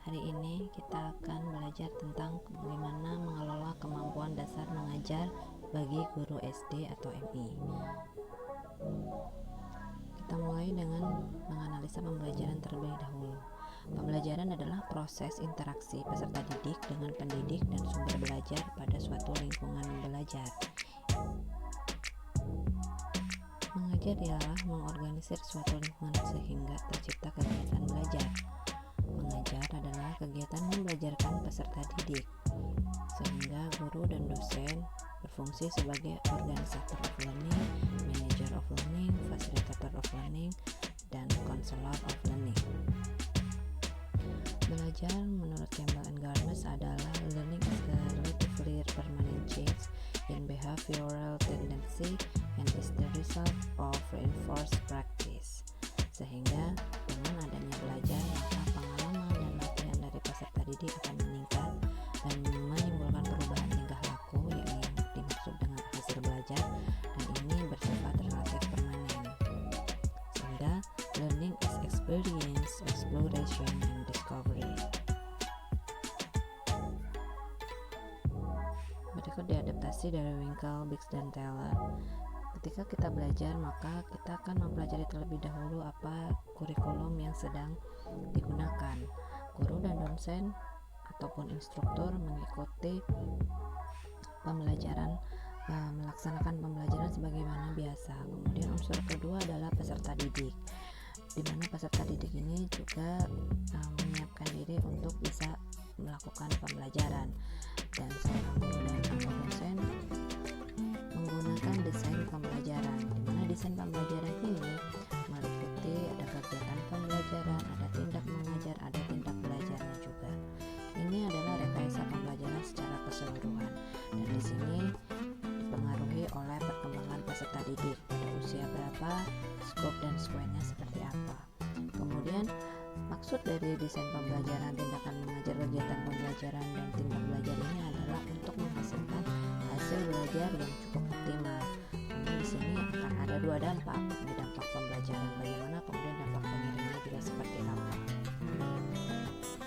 Hari ini kita akan belajar tentang bagaimana mengelola kemampuan dasar mengajar bagi guru SD atau MI. Kita mulai dengan menganalisa pembelajaran terlebih dahulu. Pembelajaran adalah proses interaksi peserta didik dengan pendidik dan sumber belajar pada suatu lingkungan belajar. Mengajar ialah mengorganisir suatu lingkungan sehingga tercipta kegiatan belajar. Mengajar adalah kegiatan membelajarkan peserta didik, sehingga guru dan dosen berfungsi sebagai organisator of learning, manager of learning, facilitator of learning, dan counselor of learning. Belajar menurut Campbell and Gardner adalah learning is a relatively permanent change in behavioral tendency and is the result of reinforced practice. Sehingga dengan adanya belajar, maka pengalaman dan latihan dari peserta didik akan meningkat dan menimbulkan perubahan tingkah laku, yang dimaksud dengan hasil belajar, dan ini bersifat relatif permanen. Sehingga learning is experience, exploration, and discovery. Berikut diadaptasi dari Winkle, Biggs, dan Taylor. Ketika kita belajar, maka kita akan mempelajari terlebih dahulu apa kurikulum yang sedang digunakan. Guru dan dosen ataupun instruktur mengikuti pembelajaran, melaksanakan pembelajaran sebagaimana biasa. Kemudian unsur kedua adalah peserta didik, di mana peserta didik ini juga menyiapkan diri untuk bisa melakukan pembelajaran, dan seorang guru dan atau dosen menggunakan desain pembelajaran, di mana desain pembelajaran ini meliputi ada kegiatan pembelajaran, ada tindak mengajar, ada tindak belajarnya juga. Ini adalah rekayasa pembelajaran secara keseluruhan, dan di sini dipengaruhi oleh perkembangan peserta didik pada usia berapa, skop dan sequence-nya seperti apa. Kemudian maksud dari desain pembelajaran, tindakan mengajar, kegiatan pembelajaran, dan tindak belajar ini adalah untuk menghasilkan hasil belajar yang cukup optimal. Kemudian di sini akan ada dua dampak, di dampak pembelajaran bagaimana, kemudian dampak pengirimnya juga seperti apa.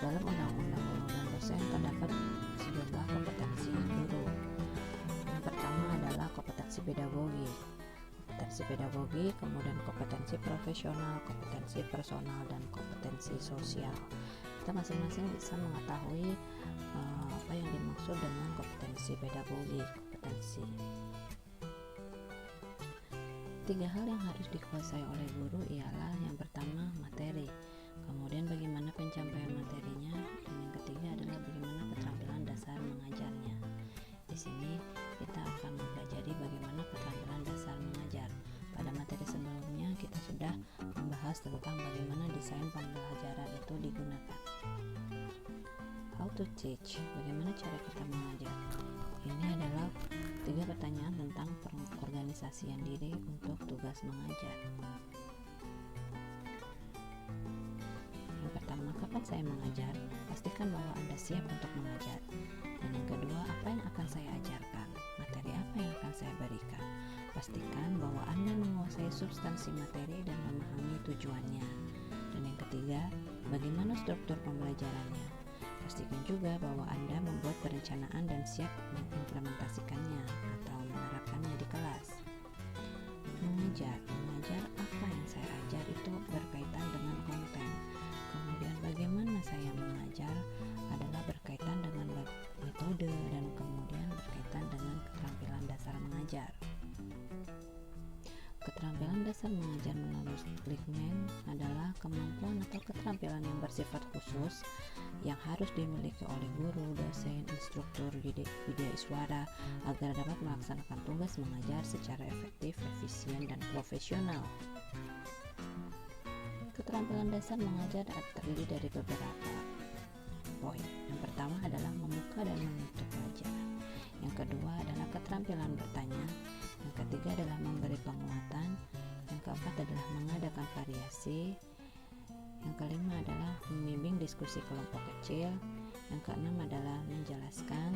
Dalam undang-undang guru dan dosen terdapat sejumlah kompetensi guru. Yang pertama adalah kompetensi pedagogi, kemudian kompetensi profesional, kompetensi personal, dan kompetensi sosial. Kita masing-masing bisa mengetahui apa yang dimaksud dengan kompetensi pedagogi. Tiga hal yang harus dikuasai oleh guru ialah yang pertama materi, kemudian bagaimana pencapaian materinya, dan yang ketiga adalah bagaimana keterampilan dasar mengajarnya. Di sini kita akan mempelajari bagaimana keterampilan dasar mengajar. Pada materi sebelumnya kita sudah membahas tentang bagaimana desain pembelajaran itu digunakan. How to teach, bagaimana cara kita mengajar. Ini adalah 3 pertanyaan tentang pengorganisasian diri untuk tugas mengajar. Yang pertama, kapan saya mengajar? Pastikan bahwa Anda siap untuk mengajar. Dan yang kedua, apa yang akan saya ajarkan? Materi apa yang akan saya berikan? Pastikan bahwa Anda menguasai substansi materi dan memahami tujuannya. Dan yang ketiga, bagaimana struktur pembelajarannya? Pastikan juga bahwa Anda membuat perencanaan dan siap mengimplementasikannya atau menerapkannya di kelas. Mengajar apa yang saya ajar itu berkaitan dengan konten. Kemudian bagaimana saya mengajar adalah berkaitan dengan metode, dan kemudian berkaitan dengan keterampilan dasar mengajar. Keterampilan dasar mengajar menurut Glickman adalah kemampuan atau keterampilan yang bersifat khusus yang harus dimiliki oleh guru, dosen, instruktur, wideiswara agar dapat melaksanakan tugas mengajar secara efektif, efisien, dan profesional. Keterampilan dasar mengajar terdiri dari beberapa poin. Yang pertama adalah membuka dan menutup pelajaran. Yang kedua adalah keterampilan bertanya. Yang ketiga adalah memberi penguatan. Yang keempat adalah mengadakan variasi. Yang kelima adalah membimbing diskusi kelompok kecil. Yang keenam adalah menjelaskan,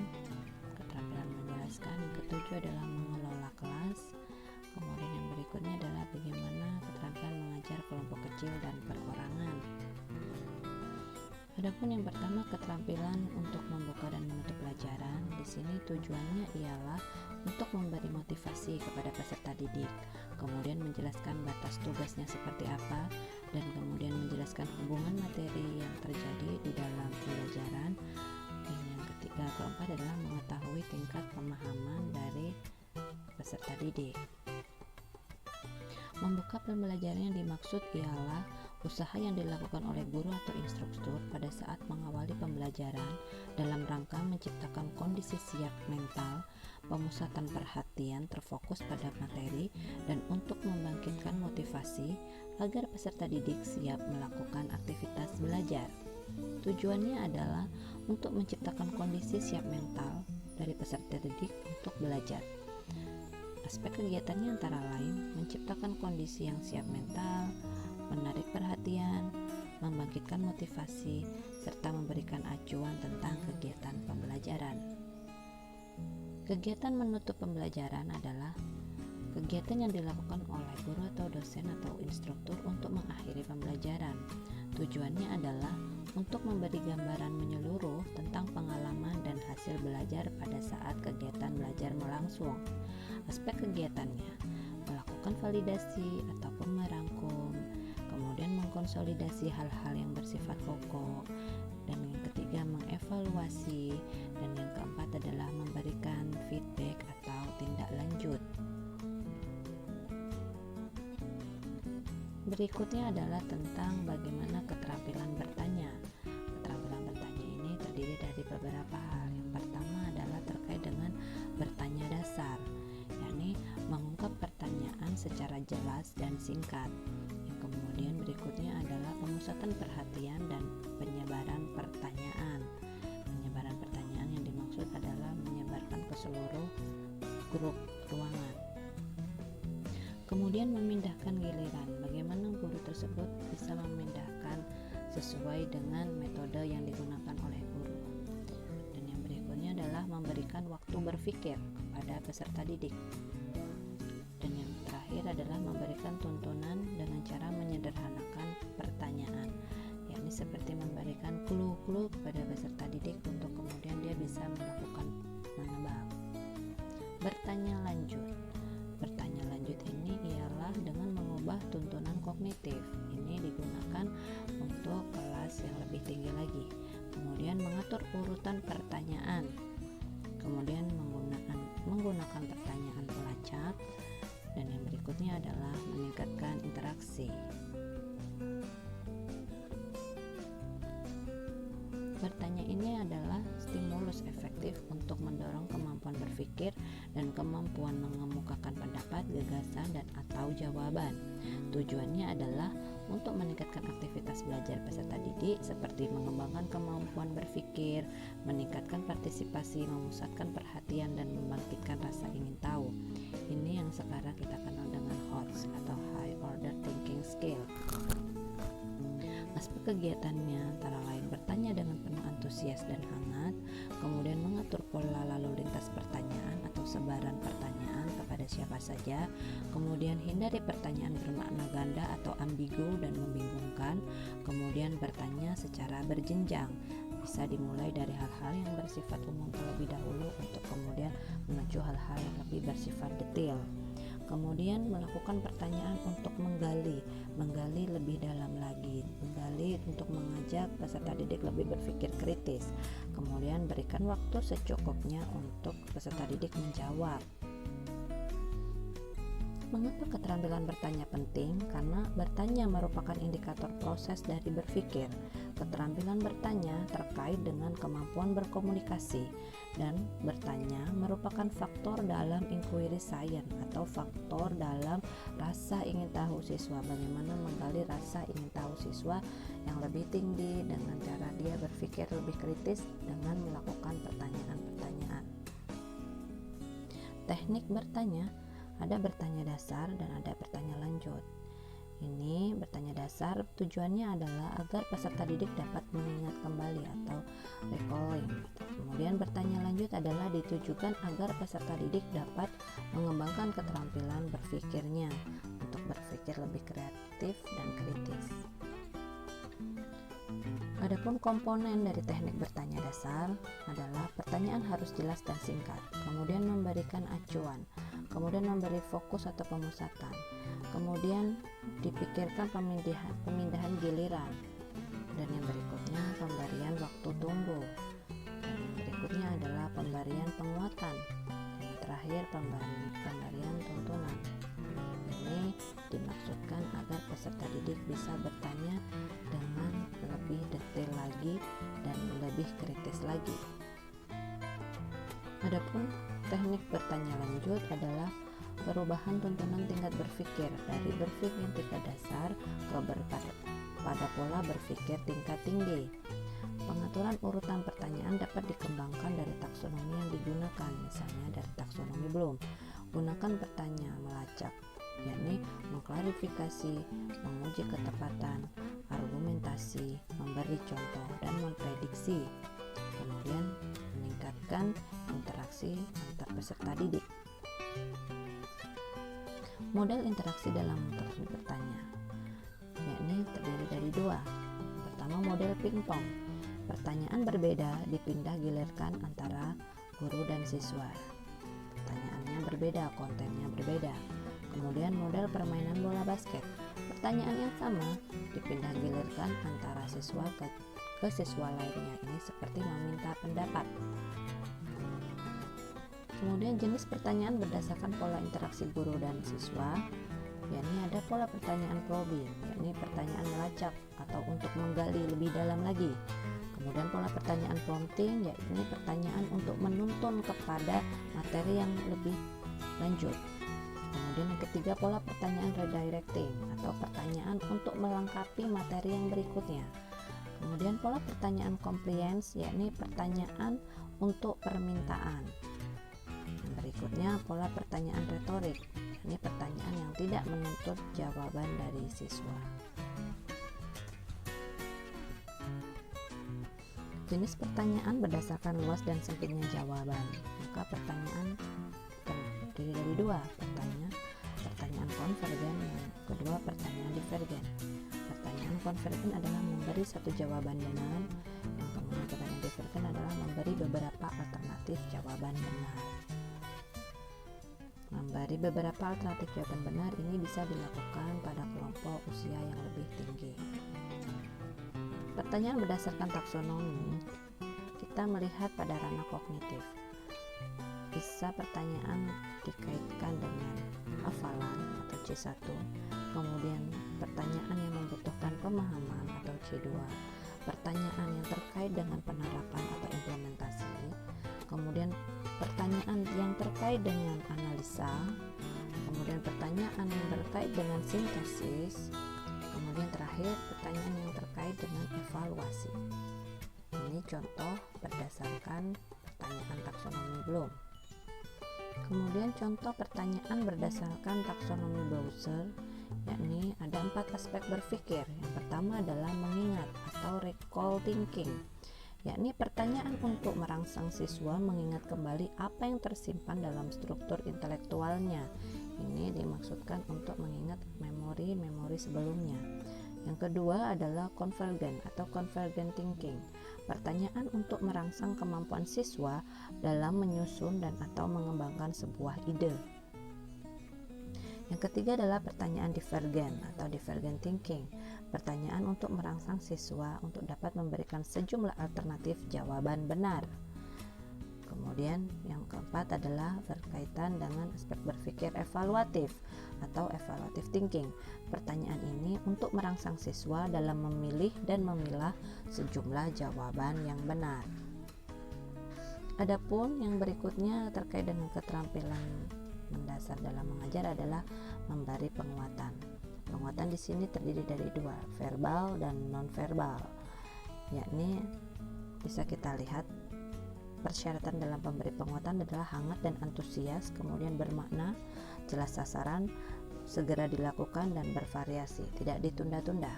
keterampilan menjelaskan. Yang ketujuh adalah mengelola kelas. Kemudian yang berikutnya adalah bagaimana keterampilan mengajar kelompok kecil dan perorangan. Adapun yang pertama, keterampilan untuk membuka dan menutup pelajaran. Di sini tujuannya ialah untuk memberi motivasi kepada peserta didik, kemudian menjelaskan batas tugasnya seperti apa, dan kemudian menjelaskan hubungan materi yang terjadi di dalam pembelajaran. Dan yang ketiga, keempat adalah mengetahui tingkat pemahaman dari peserta didik. Membuka pembelajaran yang dimaksud ialah usaha yang dilakukan oleh guru atau instruktur pada saat mengawali pembelajaran dalam rangka menciptakan kondisi siap mental, pemusatan perhatian terfokus pada materi, dan untuk membangkitkan motivasi agar peserta didik siap melakukan aktivitas belajar. Tujuannya adalah untuk menciptakan kondisi siap mental dari peserta didik untuk belajar. Aspek kegiatannya antara lain menciptakan kondisi yang siap mental, menarik perhatian, membangkitkan motivasi, serta memberikan acuan tentang kegiatan pembelajaran. Kegiatan menutup pembelajaran adalah kegiatan yang dilakukan oleh guru atau dosen atau instruktur untuk mengakhiri pembelajaran. Tujuannya adalah untuk memberi gambaran menyeluruh tentang pengalaman dan hasil belajar pada saat kegiatan belajar berlangsung. Aspek kegiatannya melakukan validasi ataupun merangkum, kemudian mengkonsolidasi hal-hal yang bersifat pokok, dan yang ketiga mengevaluasi, dan yang keempat adalah memberikan feedback atau tindak lanjut. Berikutnya adalah tentang bagaimana keterampilan bertanya. Keterampilan bertanya ini terdiri dari beberapa hal. Yang pertama adalah terkait dengan bertanya dasar, yakni mengungkap pertanyaan secara jelas dan singkat. Yang kemudian berikutnya adalah pemusatan perhatian dan penyebaran pertanyaan. Penyebaran pertanyaan yang dimaksud adalah menyebarkan ke seluruh grup ruangan. Kemudian memindahkan giliran, bagaimana guru tersebut bisa memindahkan sesuai dengan metode yang digunakan oleh guru. Dan yang berikutnya adalah memberikan waktu berpikir kepada peserta didik. Dan yang terakhir adalah memberikan tuntunan dengan cara menyederhanakan pertanyaan, yakni seperti memberikan clue-clue kepada peserta didik untuk kemudian dia bisa melakukan menebak. Bertanya lanjut. Bertanya lanjut ini ialah dengan mengubah tuntunan kognitif. Ini digunakan untuk kelas yang lebih tinggi lagi. Kemudian mengatur urutan pertanyaan. Kemudian menggunakan pertanyaan pelacak. Dan yang berikutnya adalah meningkatkan interaksi. Bertanya ini adalah stimulus efektif untuk mendorong kemampuan berpikir dan kemampuan mengemukakan pendapat, gagasan, dan atau jawaban. Tujuannya adalah untuk meningkatkan aktivitas belajar peserta didik seperti mengembangkan kemampuan berpikir, meningkatkan partisipasi, memusatkan perhatian, dan membangkitkan rasa ingin tahu. Ini yang sekarang kita kenal dengan HOTS atau High Order Thinking Skill. Aspek kegiatannya antara lain bertanya dengan penuh antusias dan hangat, kemudian mengatur pola lalu lintas pertanyaan atau sebaran pertanyaan kepada siapa saja, kemudian hindari pertanyaan bermakna ganda atau ambigu dan membingungkan, kemudian bertanya secara berjenjang. Bisa dimulai dari hal-hal yang bersifat umum terlebih dahulu untuk kemudian menuju hal-hal yang lebih bersifat detail. Kemudian melakukan pertanyaan untuk menggali lebih dalam lagi, menggali untuk mengajak peserta didik lebih berpikir kritis. Kemudian berikan waktu secukupnya untuk peserta didik menjawab. Mengapa keterampilan bertanya penting? Karena bertanya merupakan indikator proses dari berpikir. Keterampilan bertanya terkait dengan kemampuan berkomunikasi, dan bertanya merupakan faktor dalam inquiry science atau faktor dalam rasa ingin tahu siswa. Bagaimana menggali rasa ingin tahu siswa yang lebih tinggi dengan cara dia berpikir lebih kritis dengan melakukan pertanyaan-pertanyaan. Teknik bertanya, ada bertanya dasar dan ada bertanya lanjut. Ini bertanya dasar tujuannya adalah agar peserta didik dapat mengingat kembali atau recalling. Kemudian bertanya lanjut adalah ditujukan agar peserta didik dapat mengembangkan keterampilan berpikirnya untuk berpikir lebih kreatif dan kritis. Adapun komponen dari teknik bertanya dasar adalah pertanyaan harus jelas dan singkat, kemudian memberikan acuan, kemudian memberi fokus atau pemusatan, kemudian dipikirkan pemindahan giliran, dan yang berikutnya pemberian waktu tunggu, dan yang berikutnya adalah pemberian penguatan, dan yang terakhir pemberian tuntunan. Ini dimaksudkan agar peserta didik bisa bertanya dengan lebih detail lagi dan lebih kritis lagi. Adapun teknik bertanya lanjut adalah perubahan tuntunan tingkat berpikir dari berpikir tingkat dasar pada pola berpikir tingkat tinggi. Pengaturan urutan pertanyaan dapat dikembangkan dari taksonomi yang digunakan, misalnya dari taksonomi Bloom. Gunakan pertanyaan melacak, yakni mengklarifikasi, menguji ketepatan, argumentasi, memberi contoh, dan memprediksi. Kemudian meningkatkan interaksi antar peserta didik. Model interaksi dalam teknik bertanya, yakni terdiri dari dua. Pertama, model pingpong. Pertanyaan berbeda dipindah gilirkan antara guru dan siswa. Pertanyaannya berbeda, kontennya berbeda. Kemudian model permainan bola basket. Pertanyaan yang sama dipindah gilirkan antara siswa ke siswa lainnya. Ini seperti meminta pendapat. Kemudian jenis pertanyaan berdasarkan pola interaksi guru dan siswa, yakni ada pola pertanyaan probing, yakni pertanyaan melacak atau untuk menggali lebih dalam lagi. Kemudian pola pertanyaan prompting, yakni pertanyaan untuk menuntun kepada materi yang lebih lanjut. Kemudian yang ketiga, pola pertanyaan redirecting atau pertanyaan untuk melengkapi materi yang berikutnya. Kemudian pola pertanyaan compliance, yakni pertanyaan untuk permintaan. Yang berikutnya pola pertanyaan retorik, yakni pertanyaan yang tidak menuntut jawaban dari siswa. Jenis pertanyaan berdasarkan luas dan sempitnya jawaban. Maka pertanyaan terdiri dari dua, pertanyaan konvergen, yang kedua pertanyaan divergen. Pertanyaan konvergen adalah memberi satu jawaban benar, yang kemudian pertanyaan divergen adalah memberi beberapa alternatif jawaban benar. Memberi beberapa alternatif jawaban benar ini bisa dilakukan pada kelompok usia yang lebih tinggi. Pertanyaan berdasarkan taksonomi, kita melihat pada ranah kognitif. Bisa pertanyaan dikaitkan dengan hafalan atau C1, kemudian pertanyaan yang membutuhkan pemahaman atau C2, pertanyaan yang terkait dengan penerapan atau implementasi, kemudian pertanyaan yang terkait dengan analisa, kemudian pertanyaan yang terkait dengan sintesis, kemudian terakhir pertanyaan yang terkait dengan evaluasi. Ini contoh berdasarkan pertanyaan taksonomi Bloom. Kemudian contoh pertanyaan berdasarkan taksonomi Browser, yakni ada 4 aspek berpikir. Yang pertama adalah mengingat atau recall thinking, yakni pertanyaan untuk merangsang siswa mengingat kembali apa yang tersimpan dalam struktur intelektualnya. Ini dimaksudkan untuk mengingat memori-memori sebelumnya. Yang kedua adalah convergent atau convergent thinking, pertanyaan untuk merangsang kemampuan siswa dalam menyusun dan atau mengembangkan sebuah ide. Yang ketiga adalah pertanyaan divergent atau divergent thinking, pertanyaan untuk merangsang siswa untuk dapat memberikan sejumlah alternatif jawaban benar. Kemudian yang keempat adalah berkaitan dengan aspek berpikir evaluatif atau evaluative thinking. Pertanyaan ini untuk merangsang siswa dalam memilih dan memilah sejumlah jawaban yang benar. Adapun yang berikutnya terkait dengan keterampilan mendasar dalam mengajar adalah memberi penguatan. Penguatan di sini terdiri dari dua, verbal dan non-verbal. Yakni bisa kita lihat persyaratan dalam pemberi penguatan adalah hangat dan antusias, kemudian bermakna, jelas sasaran, segera dilakukan dan bervariasi, tidak ditunda-tunda.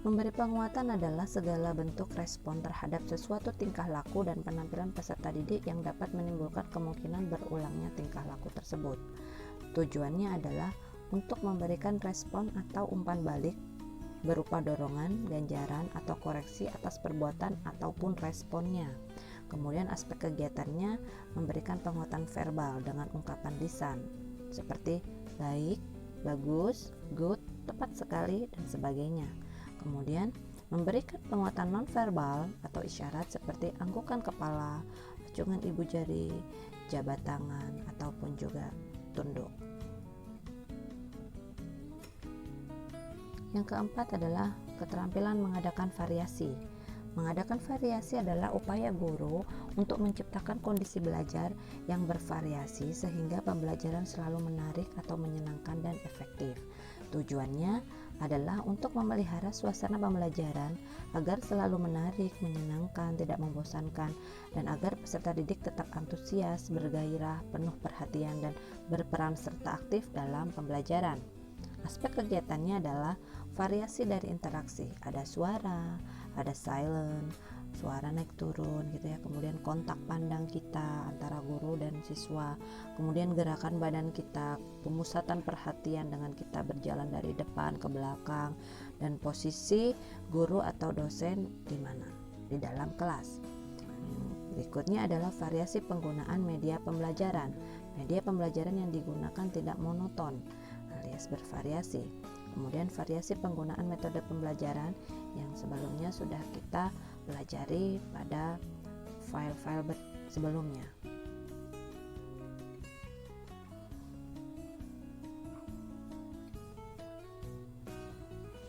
Memberi penguatan adalah segala bentuk respon terhadap sesuatu tingkah laku dan penampilan peserta didik yang dapat menimbulkan kemungkinan berulangnya tingkah laku tersebut. Tujuannya adalah untuk memberikan respon atau umpan balik berupa dorongan, ganjaran, atau koreksi atas perbuatan ataupun responnya. Kemudian aspek kegiatannya memberikan penguatan verbal dengan ungkapan lisan seperti baik, bagus, good, tepat sekali, dan sebagainya. Kemudian memberikan penguatan nonverbal atau isyarat seperti anggukan kepala, acungan ibu jari, jabat tangan, ataupun juga tunduk. Yang keempat adalah keterampilan mengadakan variasi. Mengadakan variasi adalah upaya guru untuk menciptakan kondisi belajar yang bervariasi sehingga pembelajaran selalu menarik atau menyenangkan dan efektif. Tujuannya adalah untuk memelihara suasana pembelajaran agar selalu menarik, menyenangkan, tidak membosankan, dan agar peserta didik tetap antusias, bergairah, penuh perhatian, dan berperan serta aktif dalam pembelajaran. Aspek kegiatannya adalah variasi dari interaksi, ada suara, ada silent, suara naik turun gitu ya, kemudian kontak pandang kita antara guru dan siswa, kemudian gerakan badan kita, pemusatan perhatian dengan kita berjalan dari depan ke belakang, dan posisi guru atau dosen di mana, di dalam kelas. Berikutnya adalah variasi penggunaan media pembelajaran. Media pembelajaran yang digunakan tidak monoton alias bervariasi. Kemudian variasi penggunaan metode pembelajaran yang sebelumnya sudah kita pelajari pada file-file sebelumnya.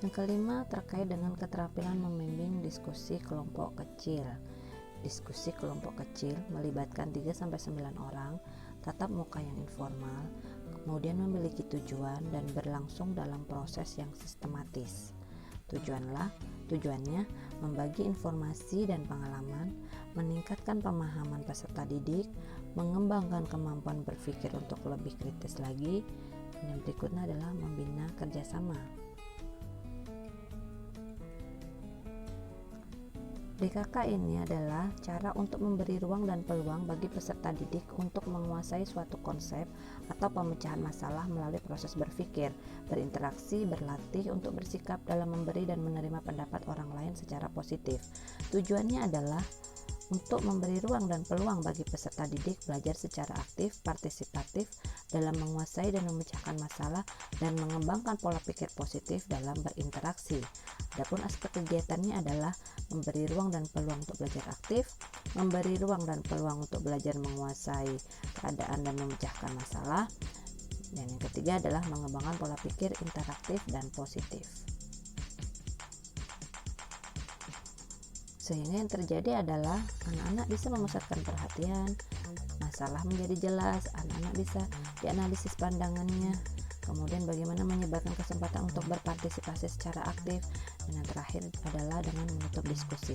Yang kelima terkait dengan keterampilan membimbing diskusi kelompok kecil. Diskusi kelompok kecil melibatkan 3-9 orang, tatap muka yang informal, kemudian memiliki tujuan dan berlangsung dalam proses yang sistematis. Tujuannya membagi informasi dan pengalaman, meningkatkan pemahaman peserta didik, mengembangkan kemampuan berpikir untuk lebih kritis lagi, dan yang berikutnya adalah membina kerjasama. DKK ini adalah cara untuk memberi ruang dan peluang bagi peserta didik untuk menguasai suatu konsep atau pemecahan masalah melalui proses berpikir, berinteraksi, berlatih untuk bersikap dalam memberi dan menerima pendapat orang lain secara positif. Tujuannya adalah untuk memberi ruang dan peluang bagi peserta didik belajar secara aktif, partisipatif dalam menguasai dan memecahkan masalah dan mengembangkan pola pikir positif dalam berinteraksi. Adapun aspek kegiatannya adalah memberi ruang dan peluang untuk belajar aktif, memberi ruang dan peluang untuk belajar menguasai keadaan dan memecahkan masalah, dan yang ketiga adalah mengembangkan pola pikir interaktif dan positif. Sehingga yang terjadi adalah anak-anak bisa memusatkan perhatian, masalah menjadi jelas, anak-anak bisa dianalisis pandangannya, kemudian bagaimana menyebarkan kesempatan untuk berpartisipasi secara aktif, dan yang terakhir adalah dengan menutup diskusi.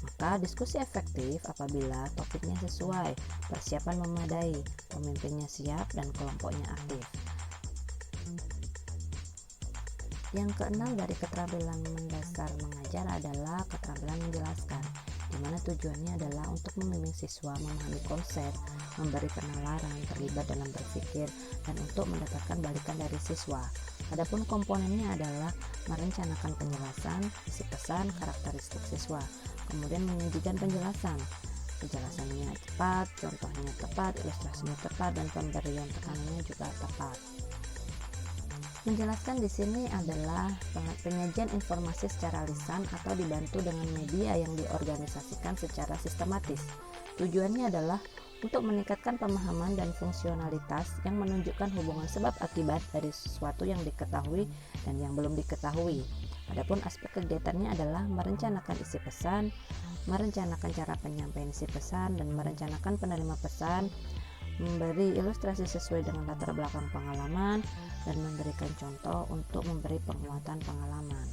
Maka diskusi efektif apabila topiknya sesuai, persiapan memadai, pemimpinnya siap, dan kelompoknya aktif. Yang keenam dari keterampilan mendasar mengajar adalah keterampilan menjelaskan, di mana tujuannya adalah untuk membimbing siswa memahami konsep, memberi penalaran, terlibat dalam berpikir, dan untuk mendapatkan balikan dari siswa. Adapun komponennya adalah merencanakan penjelasan, isi pesan, karakteristik siswa, kemudian menyajikan penjelasan. Penjelasannya cepat, contohnya tepat, ilustrasinya tepat, dan pemberian tekanannya juga tepat. Menjelaskan di sini adalah penyajian informasi secara lisan atau dibantu dengan media yang diorganisasikan secara sistematis. Tujuannya adalah untuk meningkatkan pemahaman dan fungsionalitas yang menunjukkan hubungan sebab akibat dari sesuatu yang diketahui dan yang belum diketahui. Adapun aspek kegiatannya adalah merencanakan isi pesan, merencanakan cara penyampaian isi pesan, dan merencanakan penerima pesan, memberi ilustrasi sesuai dengan latar belakang pengalaman, dan memberikan contoh untuk memberi penguatan pengalaman.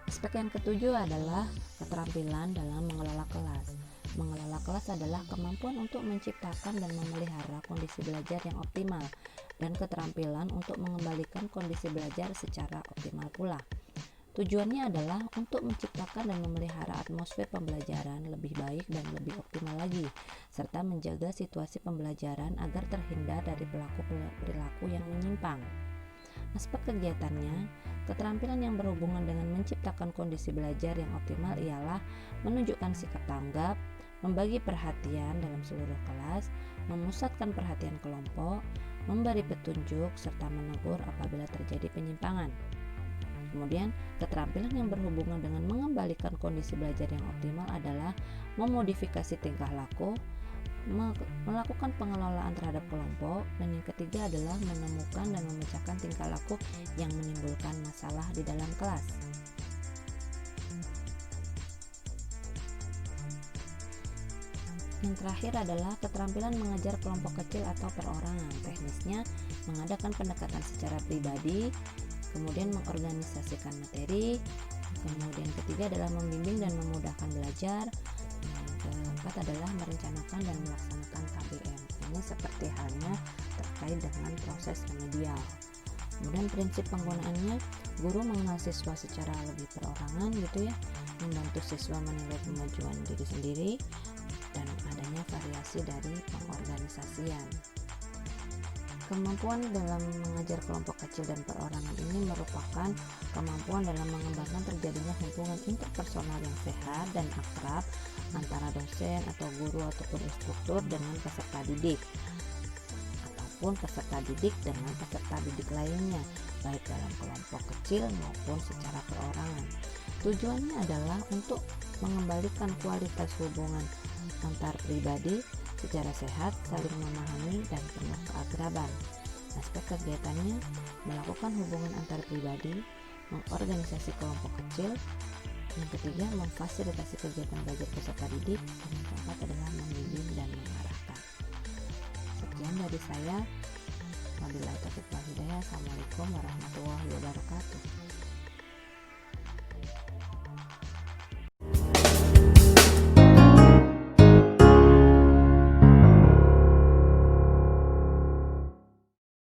Aspek yang ketujuh adalah keterampilan dalam mengelola kelas. Mengelola kelas adalah kemampuan untuk menciptakan dan memelihara kondisi belajar yang optimal, dan keterampilan untuk mengembalikan kondisi belajar secara optimal pula. Tujuannya adalah untuk menciptakan dan memelihara atmosfer pembelajaran lebih baik dan lebih optimal lagi, serta menjaga situasi pembelajaran agar terhindar dari perilaku yang menyimpang. Aspek kegiatannya, keterampilan yang berhubungan dengan menciptakan kondisi belajar yang optimal ialah menunjukkan sikap tanggap, membagi perhatian dalam seluruh kelas, memusatkan perhatian kelompok, memberi petunjuk, serta menegur apabila terjadi penyimpangan. Kemudian, keterampilan yang berhubungan dengan mengembalikan kondisi belajar yang optimal adalah memodifikasi tingkah laku, melakukan pengelolaan terhadap kelompok, dan yang ketiga adalah menemukan dan memecahkan tingkah laku yang menimbulkan masalah di dalam kelas. Yang terakhir adalah keterampilan mengajar kelompok kecil atau perorangan. Teknisnya, mengadakan pendekatan secara pribadi, kemudian mengorganisasikan materi, kemudian ketiga adalah membimbing dan memudahkan belajar, yang keempat adalah merencanakan dan melaksanakan KBM. Ini seperti halnya terkait dengan proses remedial. Kemudian prinsip penggunaannya, guru mengenal siswa secara lebih perorangan gitu ya, membantu siswa menilai kemajuan diri sendiri, dan adanya variasi dari pengorganisasian. Kemampuan dalam mengajar kelompok kecil dan perorangan ini merupakan kemampuan dalam mengembangkan terjadinya hubungan interpersonal yang sehat dan akrab antara dosen atau guru ataupun instruktur dengan peserta didik, ataupun peserta didik dengan peserta didik lainnya, baik dalam kelompok kecil maupun secara perorangan. Tujuannya adalah untuk mengembalikan kualitas hubungan antar pribadi secara sehat, saling memahami, dan penuh keakraban. Aspek kegiatannya, melakukan hubungan antar pribadi, mengorganisasi kelompok kecil, yang ketiga memfasilitasi kegiatan belajar peserta didik, dan yang keempat adalah membimbing dan mengarahkan. Sekian dari saya. Wabillahi taufiq wal hidayah. Assalamualaikum warahmatullahi wabarakatuh.